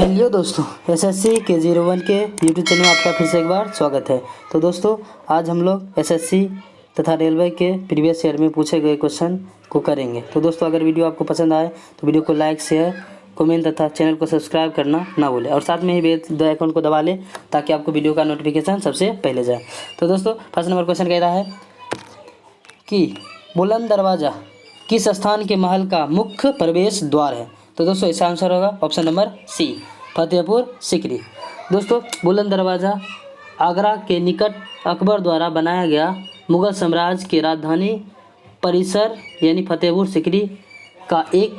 Hello दोस्तों, SSC के 01 के यूट्यूब चैनल में आपका फिर से एक बार स्वागत है। तो दोस्तों, आज हम लोग एसएससी तथा रेलवे के प्रीवियस ईयर में पूछे गए क्वेश्चन को करेंगे। तो दोस्तों, अगर वीडियो आपको पसंद आए तो वीडियो को लाइक, शेयर, कमेंट तथा चैनल को सब्सक्राइब करना ना भूलें और साथ में ही बेल आइकन को दबा लें ताकि आपको वीडियो का नोटिफिकेशन सबसे पहले जाए। तो दोस्तों, फर्स्ट नंबर क्वेश्चन कह रहा है कि बुलंद दरवाज़ा किस स्थान के महल का मुख्य प्रवेश द्वार है। तो दोस्तों, इसका आंसर होगा option number C, Fatehpur Sikri. दोस्तों, बुलंद दरवाज़ा आगरा के निकट अकबर द्वारा बनाया गया मुगल साम्राज्य के राजधानी परिसर यानी फतेहपुर सीकरी का एक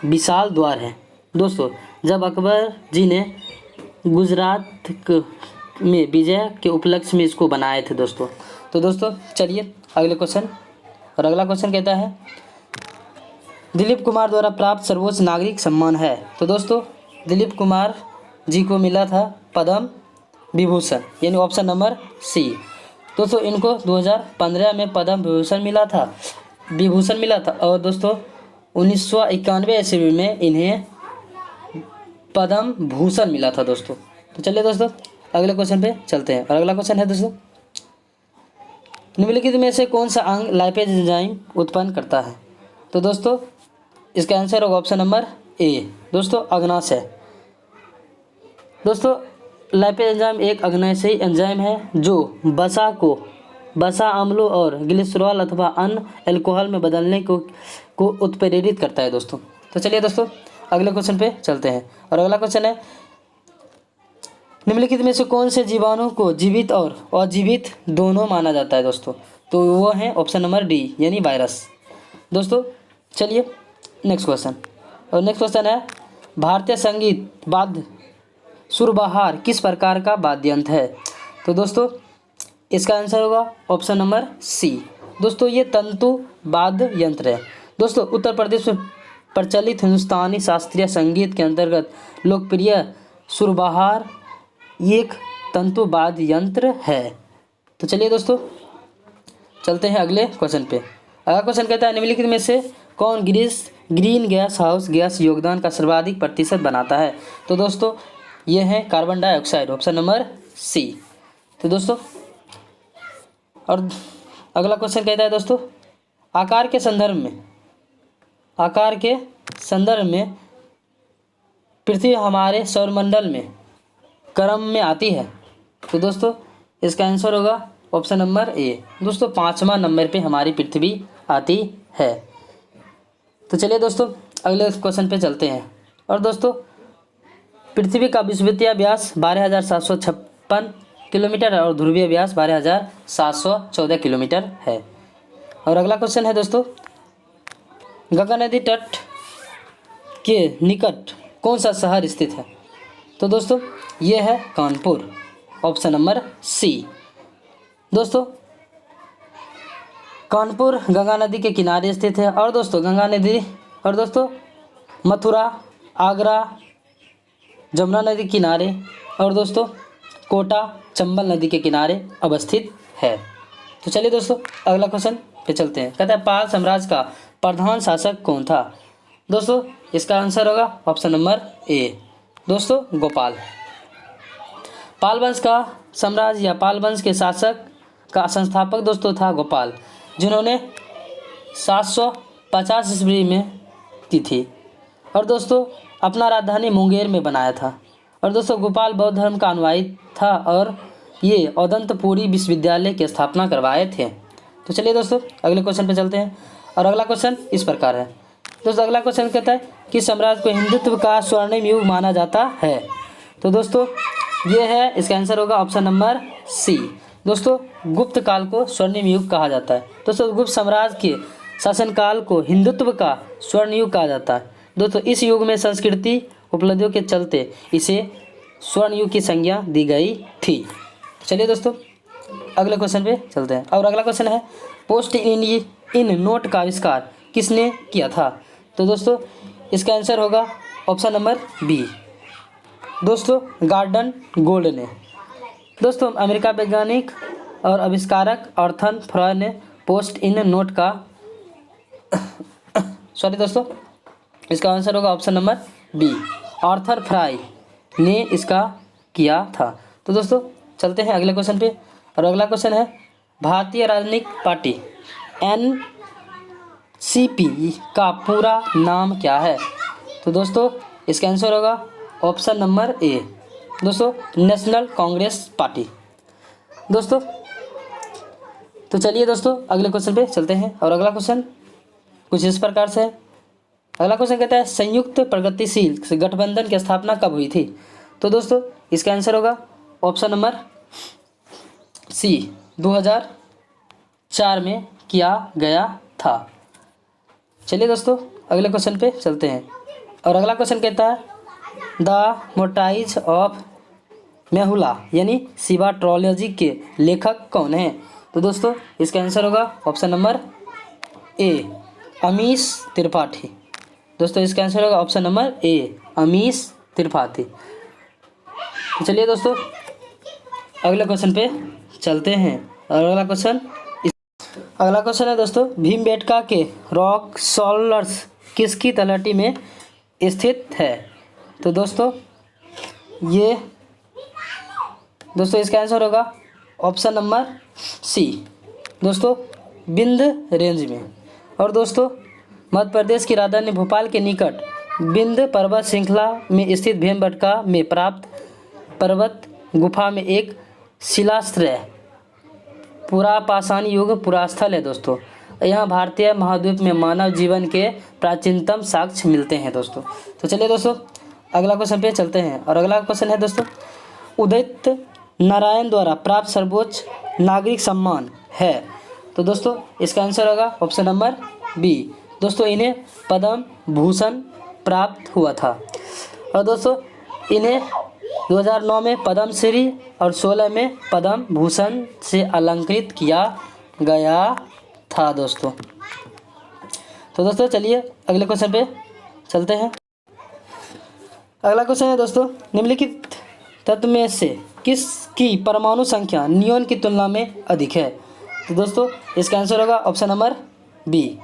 विशाल द्वार है। दोस्तों, जब अकबर जी ने गुजरात में विजय के उपलक्ष्य में इसको बनाए थे दोस्तों। तो दोस्तों, चलिए अगले क्वेश्चन। और अगला क्वेश्चन कहता है दिलीप कुमार द्वारा प्राप्त सर्वोच्च नागरिक सम्मान है। तो दोस्तों, दिलीप कुमार जी को मिला था पद्म विभूषण यानी ऑप्शन नंबर सी। दोस्तों, इनको 2015 में पद्म विभूषण मिला था और दोस्तों 1991 ईस्वी में इन्हें पद्म भूषण मिला था दोस्तों। तो चलिए दोस्तों, अगले क्वेश्चन पे चलते हैं। और अगला क्वेश्चन है दोस्तों, निम्नलिखित में से कौन सा अंग लाइपेज एंजाइम उत्पन्न करता है। तो दोस्तों, इसका आंसर होगा ऑप्शन नंबर ए, दोस्तों अग्नाशय। दोस्तों, लाइपेज एंजाइम एक अग्नाशयी एंजाइम है जो वसा अम्लों और ग्लिसरॉल अथवा अन्य एल्कोहल में बदलने को उत्प्रेरित करता है दोस्तों। तो चलिए दोस्तों, अगले क्वेश्चन पे चलते हैं। और अगला क्वेश्चन है निम्नलिखित में से कौन से जीवाणु को जीवित और अजीवित दोनों माना जाता है दोस्तों। तो वो है ऑप्शन नंबर डी यानी वायरस। दोस्तों, चलिए नेक्स्ट क्वेश्चन। और नेक्स्ट क्वेश्चन है भारतीय संगीत वाद्य सुरबहार किस प्रकार का वाद्य यंत्र है। तो दोस्तों, इसका आंसर होगा ऑप्शन नंबर सी। दोस्तों, ये तंतु वाद्य यंत्र है। दोस्तों, उत्तर प्रदेश में प्रचलित हिंदुस्तानी शास्त्रीय संगीत के अंतर्गत लोकप्रिय सुरबहार एक तंतु वाद्य यंत्र है। तो चलिए दोस्तों, चलते हैं अगले क्वेश्चन पे। अगला क्वेश्चन कहता है निम्नलिखित में से कौन ग्रीन गैस हाउस गैस योगदान का सर्वाधिक प्रतिशत बनाता है। तो दोस्तों, ये है carbon dioxide, option number C. तो दोस्तों, और अगला क्वेश्चन कहता है दोस्तों आकार के संदर्भ में पृथ्वी हमारे सौरमंडल में क्रम में आती है। तो दोस्तों, इसका आंसर होगा ऑप्शन नंबर ए। दोस्तों, 5वां नंबर पे हमारी पृथ्वी आती है। तो चलिए दोस्तों, अगले क्वेश्चन पे चलते हैं। और दोस्तों, पृथ्वी का विषुवतीय व्यास 12,756 किलोमीटर है और ध्रुवीय व्यास 12,714 किलोमीटर है। और अगला क्वेश्चन है दोस्तों गंगा नदी तट के निकट कौन सा शहर स्थित है। तो दोस्तों, ये है कानपुर, ऑप्शन नंबर सी। दोस्तों, कानपुर गंगा नदी के किनारे स्थित है और दोस्तों गंगा नदी और दोस्तों मथुरा, आगरा जमुना नदी के किनारे और दोस्तों कोटा चंबल नदी के किनारे अवस्थित है। तो चलिए दोस्तों, अगला क्वेश्चन पे चलते हैं। कहता है पाल साम्राज्य का प्रधान शासक कौन था। दोस्तों, इसका आंसर होगा ऑप्शन नंबर ए, दोस्तों गोपाल। पाल वंश का साम्राज्य या पाल वंश के शासक का संस्थापक दोस्तों था गोपाल, जिन्होंने 750 ईस्वी में की थी और दोस्तों अपना राजधानी मुंगेर में बनाया था। और दोस्तों गोपाल बौद्ध धर्म का अनुयायी था और ये औदंतपुरी विश्वविद्यालय की स्थापना करवाए थे। तो चलिए दोस्तों, अगले क्वेश्चन पे चलते हैं। और अगला क्वेश्चन इस प्रकार है। दोस्तों, अगला क्वेश्चन कहता है कि साम्राज्य को हिंदुत्व का स्वर्णिम युग माना जाता है। तो दोस्तों, ये है, इसका आंसर होगा ऑप्शन नंबर सी। दोस्तों, गुप्त काल को स्वर्णिम युग कहा जाता है। दोस्तों, गुप्त साम्राज्य के शासनकाल को हिंदुत्व का स्वर्ण युग कहा जाता है। दोस्तों, इस युग में संस्कृति उपलब्धियों के चलते इसे स्वर्ण युग की संज्ञा दी गई थी। चलिए दोस्तों, अगले क्वेश्चन पे चलते हैं। और अगला क्वेश्चन है पोस्ट इन नोट का आविष्कार किसने किया था। तो दोस्तों, इसका आंसर होगा ऑप्शन नंबर बी, दोस्तों गॉर्डन गोल्ड ने। दोस्तों, अमेरिका वैज्ञानिक और आविष्कारक आर्थर फ्राय ने पोस्ट इन नोट का सॉरी दोस्तों, इसका आंसर होगा option number B, Arthur Fry ने इसका किया था। तो दोस्तों चलते हैं अगले क्वेश्चन पे, और अगला क्वेश्चन है भारतीय राजनीतिक पार्टी एनसीपी का पूरा नाम क्या है? तो दोस्तों इसका आंसर होगा ऑप्शन नंबर ए, दोस्तों नेशनल कांग्रेस पार्टी। दोस्तों तो चलिए दोस्तों अगले क्वेश्चन पे चलते हैं, और अगला क्वेश्चन कुछ इस प्रकार से है। अगला क्वेश्चन कहता है संयुक्त प्रगतिशील गठबंधन की स्थापना कब हुई थी? तो दोस्तों इसका आंसर होगा ऑप्शन नंबर सी, 2004 में किया गया था। चलिए दोस्तों अगले क्वेश्चन पे चलते हैं, और अगला क्वेश्चन कहता है द मोर्टाइज ऑफ मेहुला यानी शिवा ट्रोलॉजी के लेखक कौन है? तो दोस्तों इसका आंसर होगा option number A, Amish Tripathi. दोस्तों इसका आंसर होगा option number A, Amish Tripathi. तो चलिए दोस्तों अगले क्वेश्चन पे चलते हैं, और अगला क्वेश्चन है दोस्तों भीमबेटका के रॉक सॉल्जर्स किसकी तलहटी में स्थित है? तो दोस्तों इसका आंसर होगा ऑप्शन नंबर सी, दोस्तों विंध्य रेंज में। और दोस्तों मध्य प्रदेश की राजधानी भोपाल के निकट विंध्य पर्वत श्रृंखला में स्थित भीमबेटका में प्राप्त पर्वत गुफा में एक शिलाश्रय पुरापाषाण युग पुरास्थल है दोस्तों। यहाँ भारतीय महाद्वीप में मानव जीवन के प्राचीनतम साक्ष्य मिलते हैं दोस्तों। तो चलिए दोस्तों अगला क्वेश्चन पे चलते हैं, और अगला क्वेश्चन है दोस्तों उदित नारायण द्वारा प्राप्त सर्वोच्च नागरिक सम्मान है? तो दोस्तों इसका आंसर होगा ऑप्शन नंबर बी, दोस्तों इन्हें पद्म भूषण प्राप्त हुआ था। और दोस्तों इन्हें 2009 में पद्मश्री और 2016 में पद्म भूषण से अलंकृत किया गया था दोस्तों। तो दोस्तों चलिए अगले क्वेश्चन पे चलते हैं। अगला क्वेश्चन है दोस्तों निम्नलिखित तत्व में से किसकी परमाणु संख्या नियोन की तुलना में अधिक है? तो दोस्तों इसका आंसर होगा ऑप्शन नंबर बी,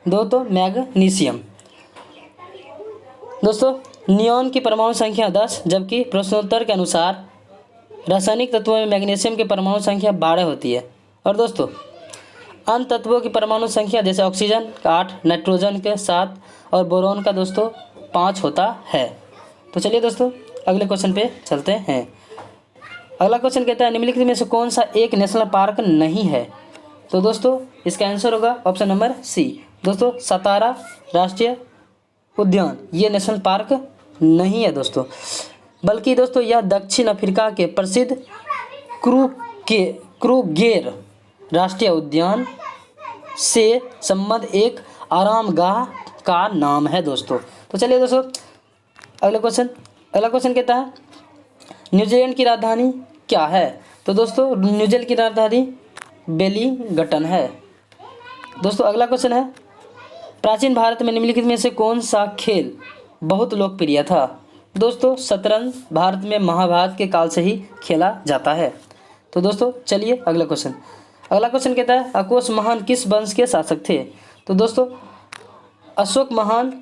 दोस्तों मैग्नीशियम। दोस्तों नियोन की परमाणु संख्या 10, जबकि प्रश्नोत्तर के अनुसार रासायनिक तत्वों में मैग्नीशियम की परमाणु संख्या 12 होती है। और दोस्तों अन्य तत्वों की परमाणु संख्या जैसे ऑक्सीजन का 8, नाइट्रोजन के 7 और बोरोन का दोस्तों 5 होता है। तो चलिए दोस्तों अगले क्वेश्चन पे चलते हैं। अगला क्वेश्चन कहता है निम्नलिखित में से कौन सा एक नेशनल पार्क नहीं है? तो दोस्तों इसका आंसर होगा ऑप्शन नंबर सी, दोस्तों सतारा राष्ट्रीय उद्यान ये नेशनल पार्क नहीं है दोस्तों, बल्कि दोस्तों यह दक्षिण अफ्रीका के प्रसिद्ध क्रूगेर राष्ट्रीय उद्यान से संबद्ध एक आरामगाह का नाम है दोस्तों। तो चलिए दोस्तों अगला क्वेश्चन कहता है न्यूजीलैंड की राजधानी क्या है? तो दोस्तों न्यूजीलैंड की राजधानी वेलिंगटन है। दोस्तों अगला क्वेश्चन है प्राचीन भारत में निम्नलिखित में से कौन सा खेल बहुत लोकप्रिय था? दोस्तों शतरंज भारत में महाभारत के काल से ही खेला जाता है। तो दोस्तों चलिए अगला क्वेश्चन कहता है अशोक महान किस वंश के शासक थे? तो दोस्तों अशोक महान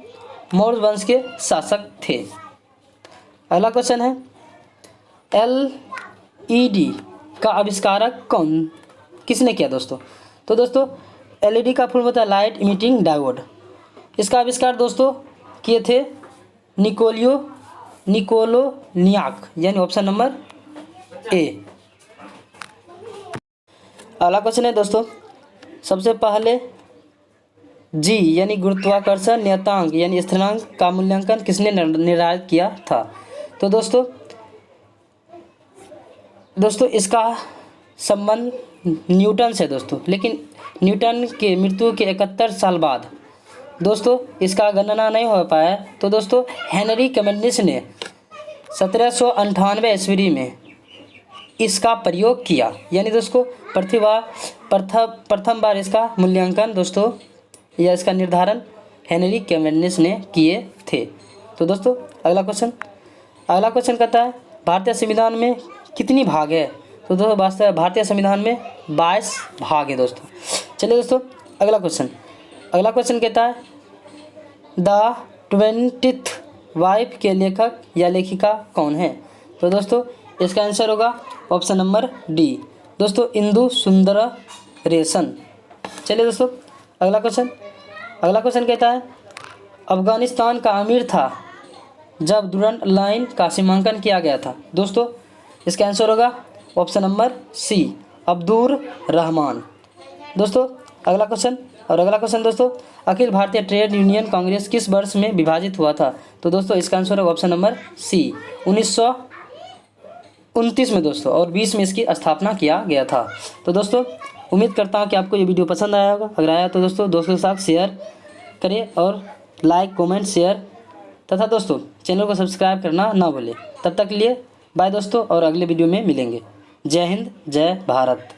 मौर्य वंश के शासक थे। अगला क्वेश्चन है LED का आविष्कारक किसने किया दोस्तों? तो दोस्तों LED का फुल होता है लाइट इमिटिंग डायोड। इसका आविष्कार दोस्तों किए थे निकोलोनियाक यानी ऑप्शन नंबर ए। अगला क्वेश्चन है दोस्तों सबसे पहले G यानी गुरुत्वाकर्षण नियतांक यानी स्थिरांक का मूल्यांकन किसने निर्धारित किया था? तो दोस्तों इसका संबंध न्यूटन से दोस्तों, लेकिन न्यूटन के मृत्यु के 71 साल बाद दोस्तों इसका गणना नहीं हो पाया। तो दोस्तों हेनरी कैवेंडिश ने 1798 ईस्वी में इसका प्रयोग किया, यानी दोस्तों प्रथम बार इसका मूल्यांकन दोस्तों या इसका निर्धारण हेनरी कैवेंडिश ने किए थे। तो दोस्तों अगला क्वेश्चन कहता है भारतीय संविधान में कितनी भाग है? तो दोस्तों वास्तव में भारतीय संविधान में 22 भाग है दोस्तों। चलिए दोस्तों अगला क्वेश्चन कहता है द 20th वाइफ के लेखक या लेखिका कौन है? तो दोस्तों इसका आंसर होगा ऑप्शन नंबर डी, दोस्तों इंदु सुंदरेशन। चलिए दोस्तों अगला क्वेश्चन कहता है अफगानिस्तान का अमीर था जब दुरंत लाइन का सीमांकन किया गया था। दोस्तों इसका आंसर होगा option number C, Abdur Rahman. दोस्तों अगला क्वेश्चन दोस्तों अखिल भारतीय ट्रेड यूनियन कांग्रेस किस वर्ष में विभाजित हुआ था? तो दोस्तों इसका आंसर होगा ऑप्शन नंबर सी, 1929 में दोस्तों, और 20 में इसकी स्थापना किया गया था। तो दोस्तों उम्मीद करता हूँ कि आपको ये वीडियो पसंद आया होगा। अगर आया तो दोस्तों के साथ शेयर करें और लाइक कमेंट शेयर तथा दोस्तों चैनल को सब्सक्राइब करना ना भूलें। तब तक के लिए बाय दोस्तों, और अगले वीडियो में मिलेंगे। जय हिंद, जय भारत।